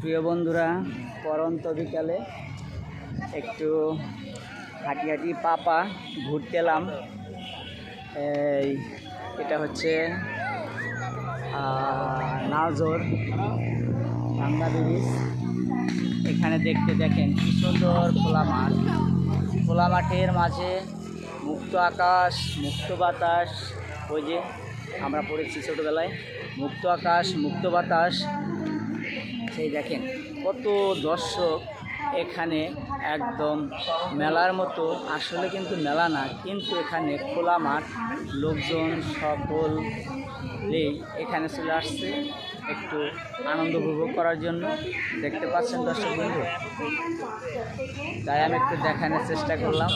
প্রিয় বন্ধুরা, পরন্ত বিকালে একটু হাঁটি হাঁটি পাপা ঘুরতে এলাম। এটা হচ্ছে নাওজোর ভাঙ্গা ব্রিজ। এখানে দেখেন কি সুন্দর খোলা মাঠ। খোলা মাঠের মাঝে মুক্ত আকাশ, মুক্ত বাতাস। ওই যে আমরা পড়েছি ছোটোবেলায়, মুক্ত আকাশ, মুক্ত বাতাস। সেই দেখেন কত দর্শক এখানে, একদম মেলার মতো। আসলে কিন্তু মেলা না, কিন্তু এখানে খোলা মাঠ, লোকজন সকলেই এখানে চলে আসছে একটু আনন্দ উপভোগ করার জন্য। দেখতে পাচ্ছেন দর্শক বন্ধু, তাই আমি একটু দেখানোর চেষ্টা করলাম।